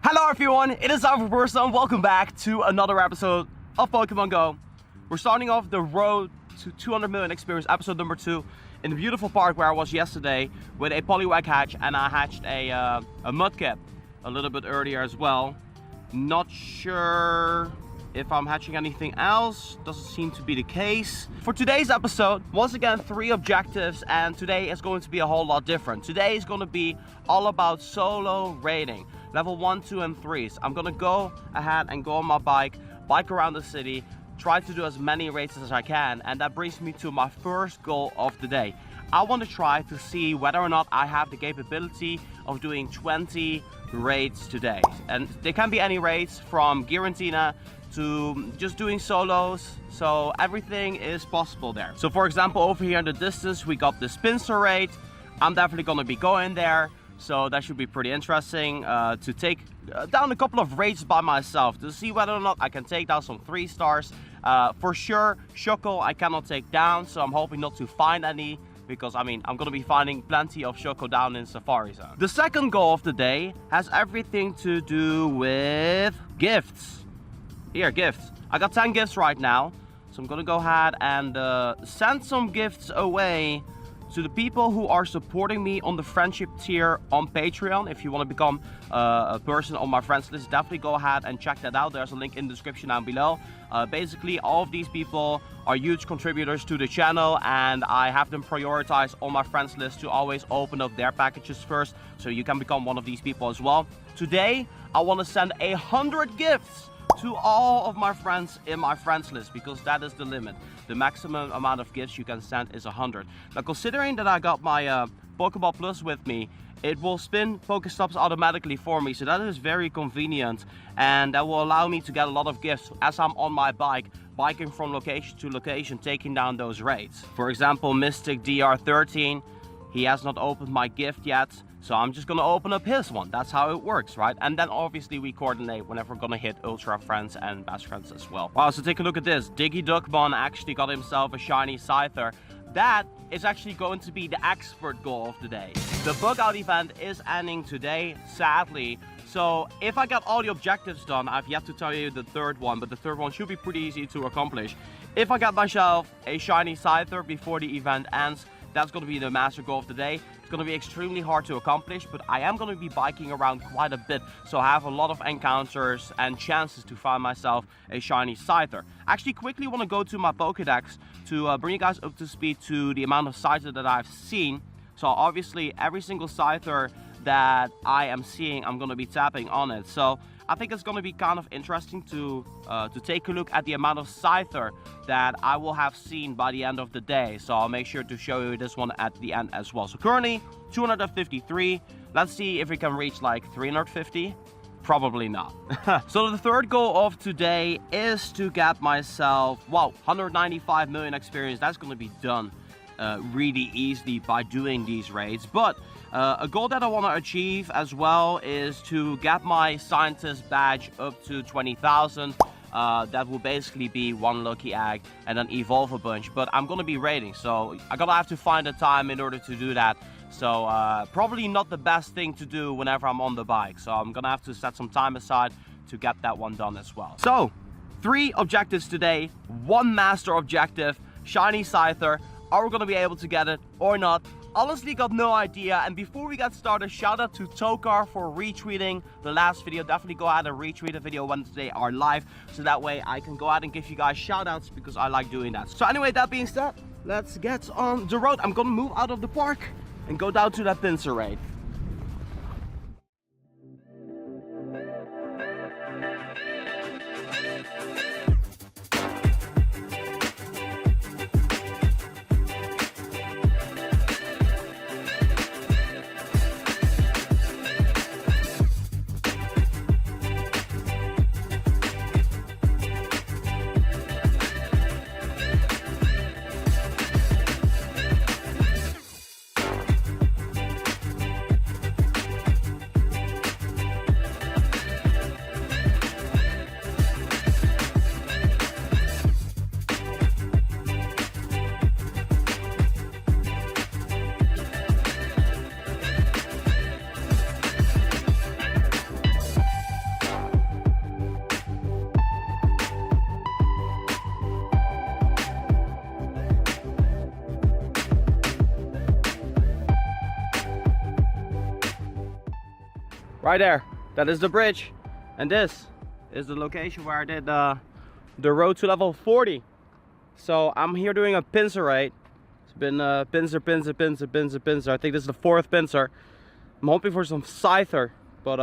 Hello everyone, it is Alpha and welcome back to another episode of Pokemon Go. We're starting off the road to 200 million experience, episode number 2, in the beautiful park where I was yesterday with a Poliwag hatch, and I hatched a Mudkip a little bit earlier as well. Not sure if I'm hatching anything else, doesn't seem to be the case. For today's episode, once again 3 objectives, and today is going to be a whole lot different. Today is going to be all about solo raiding, level 1, 2 and 3s. I'm gonna go ahead and go on my bike around the city, try to do as many raids as I can, and that brings me to my first goal of the day. I want to try to see whether or not I have the capability of doing 20 raids today. And they can be any raids from Giratina to just doing solos, so everything is possible there. So for example, over here in the distance we got the Spinster raid. I'm definitely gonna be going there, so that should be pretty interesting to take down a couple of raids by myself to see whether or not I can take down some 3 stars. For sure, Shoko I cannot take down, so I'm hoping not to find any, because I mean, I'm gonna be finding plenty of Shoko down in Safari Zone. The second goal of the day has everything to do with gifts. Here, gifts. I got 10 gifts right now, so I'm gonna go ahead and send some gifts away to the people who are supporting me on the friendship tier on Patreon. If you want to become a person on my friends list, definitely go ahead and check that out. There's a link in the description down below. Basically, all of these people are huge contributors to the channel, and I have them prioritized on my friends list to always open up their packages first, so you can become one of these people as well. Today, I want to send 100 gifts to all of my friends in my friends list, because that is the limit. The maximum amount of gifts you can send is 100. Now, considering that I got my Pokeball Plus with me, it will spin Pokestops automatically for me, so that is very convenient, and that will allow me to get a lot of gifts as I'm on my bike, biking from location to location, taking down those raids. For example, Mystic DR13, he has not opened my gift yet, so I'm just gonna open up his one. That's how it works, right? And then obviously we coordinate whenever we're gonna hit Ultra Friends and Best Friends as well. Wow, so take a look at this. Diggy Duckbon actually got himself a shiny Scyther. That is actually going to be the expert goal of the day. The bug out event is ending today, sadly. So if I got all the objectives done, I've yet to tell you the third one, but the third one should be pretty easy to accomplish. If I got myself a shiny Scyther before the event ends, that's going to be the master goal of the day. It's going to be extremely hard to accomplish, but I am going to be biking around quite a bit, so I have a lot of encounters and chances to find myself a shiny Scyther. I actually quickly want to go to my Pokédex to bring you guys up to speed to the amount of Scyther that I've seen. So obviously every single Scyther that I am seeing, I'm going to be tapping on it. So I think it's going to be kind of interesting to take a look at the amount of Scyther that I will have seen by the end of the day. So I'll make sure to show you this one at the end as well. So currently 253. Let's see if we can reach like 350. Probably not. So the third goal of today is to get myself, wow, 195 million experience. That's going to be done really easily by doing these raids. But a goal that I want to achieve as well is to get my scientist badge up to 20,000. That will basically be 1 lucky egg and then evolve a bunch. But I'm going to be raiding, so I'm going to have to find the time in order to do that. So probably not the best thing to do whenever I'm on the bike. So I'm going to have to set some time aside to get that one done as well. So 3 objectives today, 1 master objective, shiny Scyther. Are we going to be able to get it or not? Honestly, got no idea. And before we get started, shout out to Tokar for retweeting the last video. Definitely go ahead and retweet the video when they are live, so that way I can go ahead and give you guys shout outs, because I like doing that. So anyway, that being said, let's get on the road. I'm gonna move out of the park and go down to that pincer raid. Right there. That is the bridge. And this is the location where I did the road to level 40. So I'm here doing a pincer raid. It's been pincer. I think this is the 4th pincer. I'm hoping for some scyther, but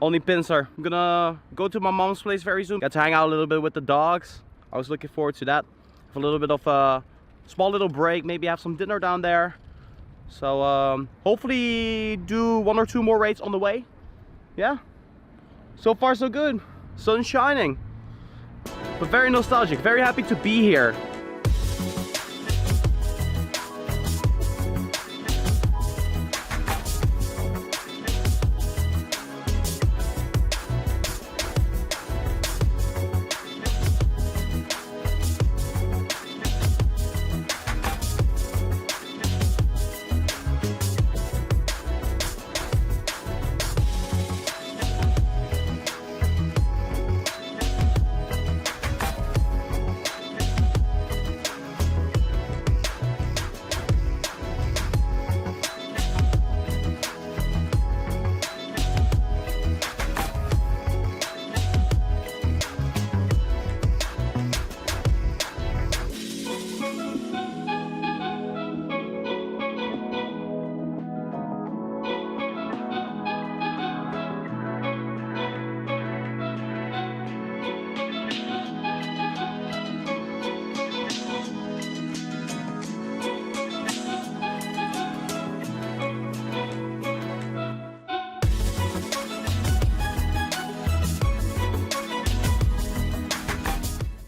only pincer. I'm gonna go to my mom's place very soon. Get to hang out a little bit with the dogs. I was looking forward to that. Have a little bit of a small little break. Maybe have some dinner down there. So hopefully do 1 or 2 more raids on the way. Yeah. So far so good. Sun's shining. But very nostalgic. Very happy to be here.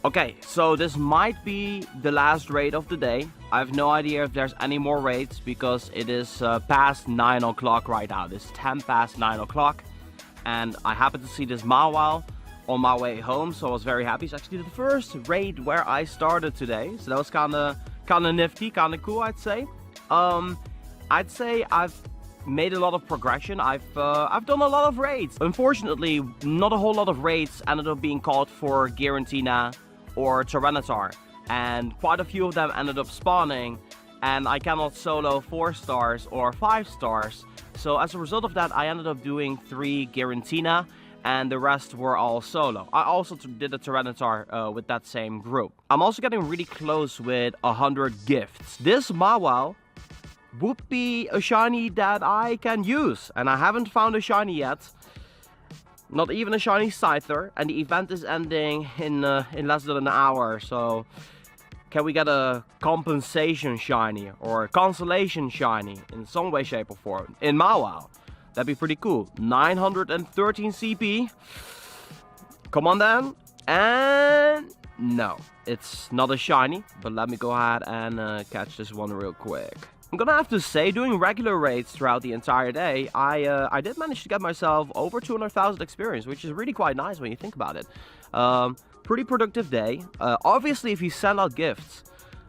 Okay, so this might be the last raid of the day. I have no idea if there's any more raids because it is past 9 o'clock right now. It's 10 past 9 o'clock and I happened to see this Mawile on my way home, so I was very happy. It's actually the first raid where I started today, so that was kinda nifty, kinda cool, I'd say. I'd say I've made a lot of progression. I've done a lot of raids. Unfortunately, not a whole lot of raids ended up being called for Giratina or Tyranitar, and quite a few of them ended up spawning, and I cannot solo 4 stars or 5 stars. So as a result of that, I ended up doing 3 Giratina, and the rest were all solo. I also did a Tyranitar with that same group. I'm also getting really close with 100 gifts. This Mawile would be a shiny that I can use, and I haven't found a shiny yet. Not even a shiny Scyther, and the event is ending in less than an hour, so can we get a compensation shiny or a consolation shiny in some way, shape or form in Mawile? That'd be pretty cool. 913 CP. Come on then. And no, it's not a shiny, but let me go ahead and catch this one real quick. I'm gonna have to say, doing regular raids throughout the entire day, I did manage to get myself over 200,000 experience, which is really quite nice when you think about it. Pretty productive day. Obviously, if you send out gifts,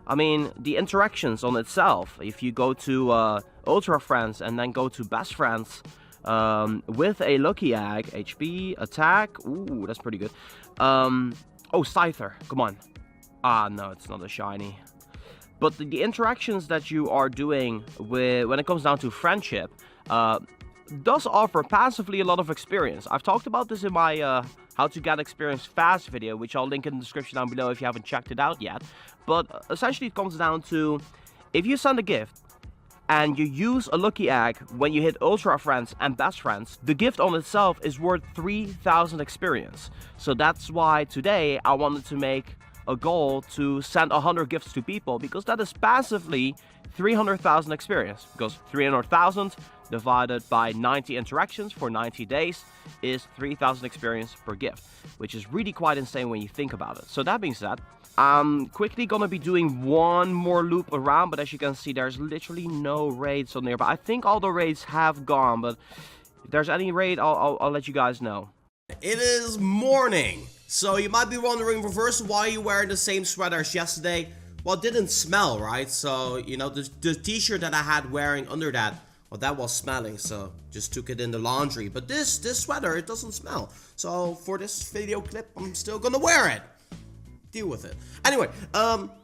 I mean, the interactions on itself, if you go to Ultra Friends and then go to Best Friends with a Lucky Egg, HP, attack, ooh, that's pretty good. Oh, Scyther, come on. Ah, no, it's not a shiny. But the interactions that you are doing when it comes down to friendship does offer passively a lot of experience. I've talked about this in my how to get experience fast video, which I'll link in the description down below if you haven't checked it out yet. But essentially it comes down to, if you send a gift and you use a Lucky Egg when you hit Ultra Friends and Best Friends, the gift on itself is worth 3,000 experience. So that's why today I wanted to make a goal to send 100 gifts to people, because that is passively 300,000 experience, because 300,000 divided by 90 interactions for 90 days is 3,000 experience per gift, which is really quite insane when you think about it. So that being said, I'm quickly gonna be doing one more loop around, but as you can see, there's literally no raids on nearby. I think all the raids have gone, but if there's any raid, I'll let you guys know. It is morning. So you might be wondering, Reverse, why are you wearing the same sweater as yesterday? Well, it didn't smell, right? So, you know, the t-shirt that I had wearing under that, well, that was smelling, so just took it in the laundry. But this sweater, it doesn't smell. So for this video clip, I'm still gonna wear it. Deal with it. Anyway,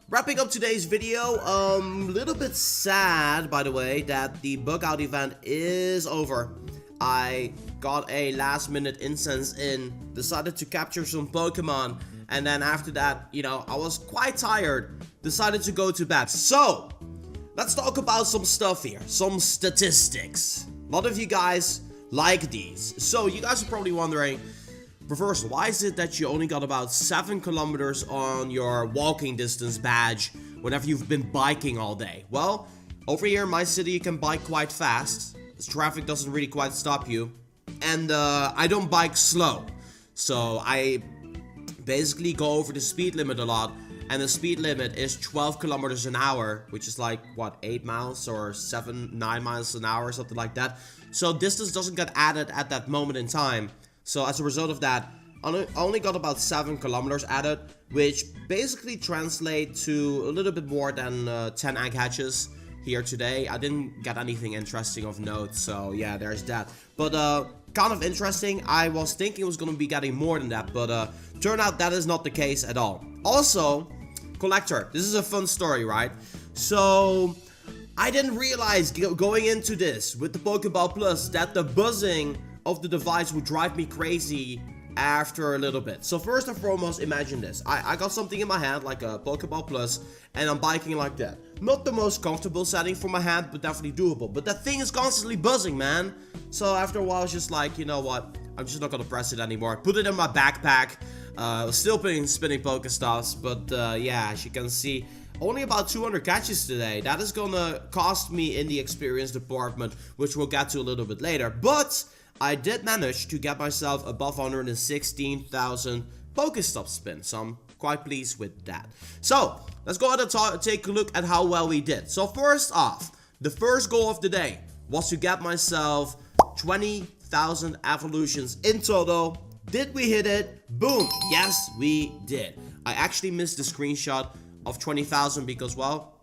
wrapping up today's video, little bit sad, by the way, that the bug out event is over. I got a last minute incense in, decided to capture some Pokemon, and then after that, you know, I was quite tired, decided to go to bed. So, let's talk about some stuff here, some statistics. A lot of you guys like these. So, you guys are probably wondering, Reversal, why is it that you only got about 7 kilometers on your walking distance badge whenever you've been biking all day? Well, over here in my city you can bike quite fast. Traffic doesn't really quite stop you. And I don't bike slow. So I basically go over the speed limit a lot. And the speed limit is 12 kilometers an hour, which is like, what, 8 miles or 9 miles an hour or something like that. So distance doesn't get added at that moment in time. So as a result of that, I only got about 7 kilometers added, which basically translate to a little bit more than 10 egg hatches here today. I didn't get anything interesting of note, so yeah, there's that. But kind of interesting. I was thinking it was going to be getting more than that, but turned out that is not the case at all. Also, collector, this is a fun story, right? So I didn't realize going into this with the Pokeball Plus that the buzzing of the device would drive me crazy after a little bit. So first and foremost, imagine this. I got something in my hand like a Pokeball Plus and I'm biking like that. Not the most comfortable setting for my hand, but definitely doable. But that thing is constantly buzzing, man. So after a while, I was just like, you know what? I'm just not gonna press it anymore. Put it in my backpack. Still spinning Pokestops, but yeah, as you can see, only about 200 catches today. That is gonna cost me in the experience department, which we'll get to a little bit later. But I did manage to get myself above 116,000 Pokestop spins, so I'm quite pleased with that. So, let's go ahead and take a look at how well we did. So first off, the first goal of the day was to get myself 20,000 evolutions in total. Did we hit it? Boom! Yes, we did. I actually missed the screenshot of 20,000 because, well,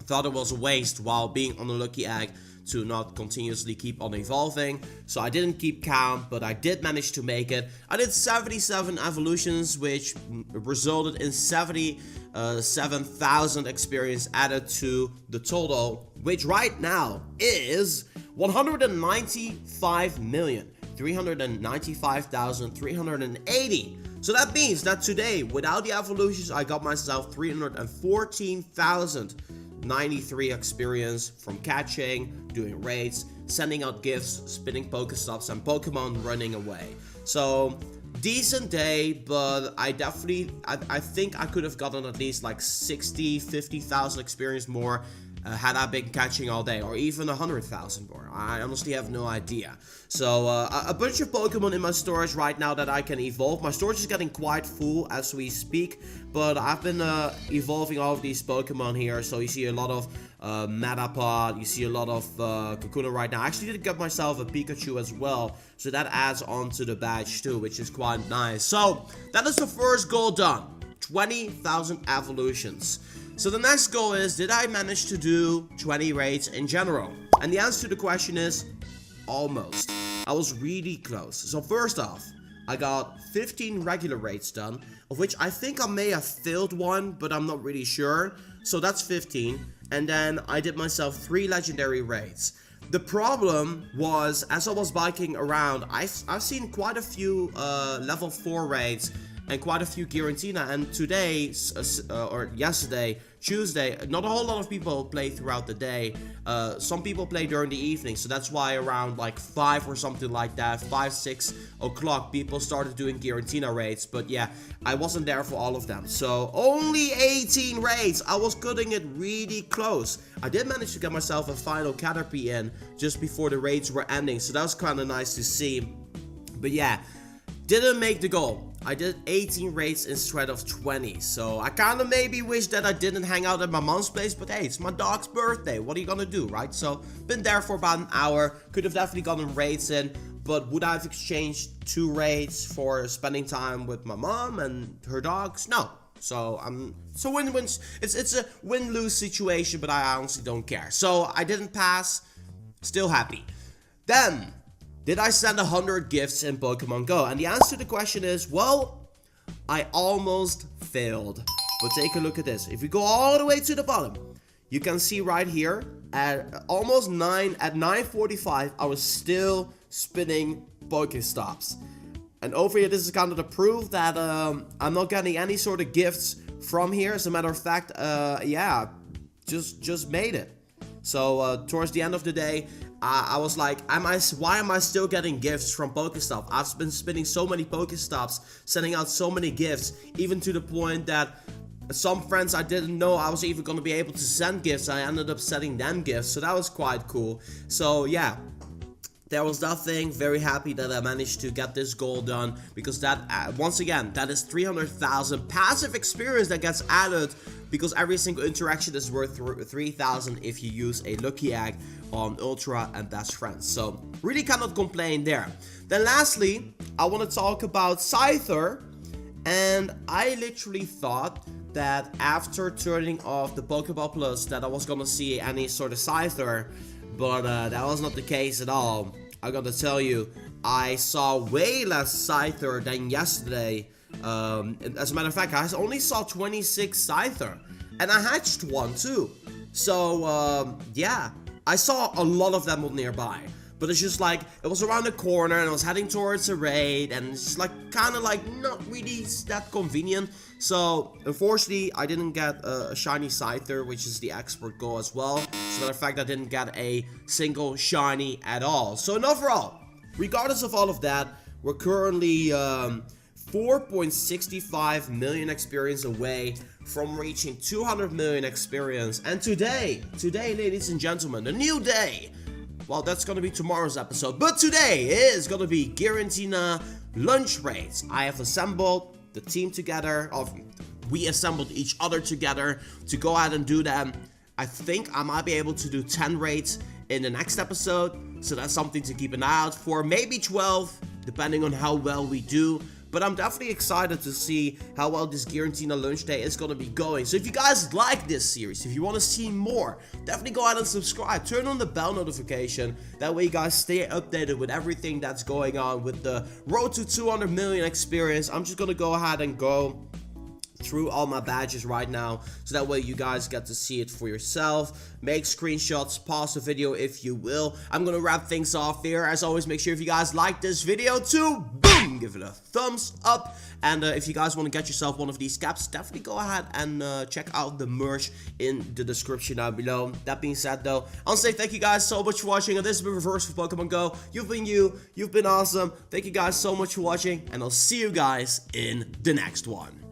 thought it was a waste while being on the lucky egg to not continuously keep on evolving. So I didn't keep count, but I did manage to make it. I did 77 evolutions, which resulted in 77,000 experience added to the total, which right now is 195,395,380. So that means that today, without the evolutions, I got myself 314,093 experience from catching, doing raids, sending out gifts, spinning Pokestops, and Pokemon running away. So, decent day, but I think I could have gotten at least like 50,000 experience more had I been catching all day, or even 100,000 more. I honestly have no idea. So, a bunch of Pokemon in my storage right now that I can evolve. My storage is getting quite full as we speak, but I've been evolving all of these Pokemon here. So you see a lot of Metapod, you see a lot of Kakuna right now. I actually did get myself a Pikachu as well, so that adds on to the badge too, which is quite nice. So, that is the first goal done. 20,000 evolutions. So the next goal is, did I manage to do 20 raids in general? And the answer to the question is, almost. I was really close. So first off, I got 15 regular raids done, of which I think I may have failed one, but I'm not really sure. So that's 15. And then I did myself 3 legendary raids. The problem was, as I was biking around, I've seen quite a few level 4 raids and quite a few Giratina, and today, or yesterday, Tuesday, not a whole lot of people play throughout the day. Some people play during the evening, so that's why around like 5 or something like that, 5, 6 o'clock, people started doing Giratina raids. But yeah, I wasn't there for all of them. So only 18 raids. I was cutting it really close. I did manage to get myself a final Caterpie in just before the raids were ending, so that was kind of nice to see. But yeah, didn't make the goal. I did 18 raids instead of 20, so I kind of maybe wish that I didn't hang out at my mom's place, but hey, it's my dog's birthday, what are you gonna do, right? So, been there for about an hour, could have definitely gotten raids in, but would I have exchanged 2 raids for spending time with my mom and her dogs? No. So, it's a win-win, it's a win-lose situation, but I honestly don't care. So, I didn't pass, still happy. Then, did I send 100 gifts in Pokemon Go? And the answer to the question is, well, I almost failed. But take a look at this. If we go all the way to the bottom, you can see right here at almost 9, at 9:45, I was still spinning Pokestops. And over here, this is kind of the proof that I'm not getting any sort of gifts from here. As a matter of fact, yeah, just made it. So towards the end of the day, I was like, why am I still getting gifts from Pokestops? I've been spinning so many Pokestops, sending out so many gifts, even to the point that some friends I didn't know I was even going to be able to send gifts. I ended up sending them gifts, so that was quite cool. So yeah, there was that thing. Very happy that I managed to get this goal done, because that, once again, that is 300,000 passive experience that gets added, because every single interaction is worth 3,000 if you use a lucky egg on Ultra and Best Friends. So really cannot complain there. Then lastly, I want to talk about Scyther, and I literally thought that after turning off the Pokeball Plus that I was gonna see any sort of Scyther, but that was not the case at all. I gotta tell you, I saw way less Scyther than yesterday. As a matter of fact, I only saw 26 Scyther, and I hatched one too. So yeah, I saw a lot of them nearby, but it's just like, it was around the corner and I was heading towards a raid, and it's just like kind of like not really that convenient. So unfortunately, I didn't get a shiny Scyther, which is the expert goal as well. As a matter of fact, I didn't get a single shiny at all. So overall, regardless of all of that, we're currently 4.65 million experience away from reaching 200 million experience. And today, ladies and gentlemen, a new day. Well, that's gonna be tomorrow's episode, but today is gonna be Giratina lunch raids. I have assembled the team together, we assembled each other together to go ahead and do them. I think I might be able to do 10 raids in the next episode, so that's something to keep an eye out for. Maybe 12, depending on how well we do. But I'm definitely excited to see how well this Giratina lunch day is going to be going. So if you guys like this series, if you want to see more, definitely go ahead and subscribe. Turn on the bell notification. That way you guys stay updated with everything that's going on with the road to 200 million experience. I'm just going to go ahead and go through all my badges right now, so that way you guys get to see it for yourself. Make screenshots, pause the video if you will. I'm gonna wrap things off here. As always, make sure if you guys like this video to boom, give it a thumbs up. And if you guys want to get yourself one of these caps, definitely go ahead and check out the merch in the description down below. That being said though, I'll say thank you guys so much for watching, and this has been Reverse for Pokemon Go. You've been you've been awesome. Thank you guys so much for watching, and I'll see you guys in the next one.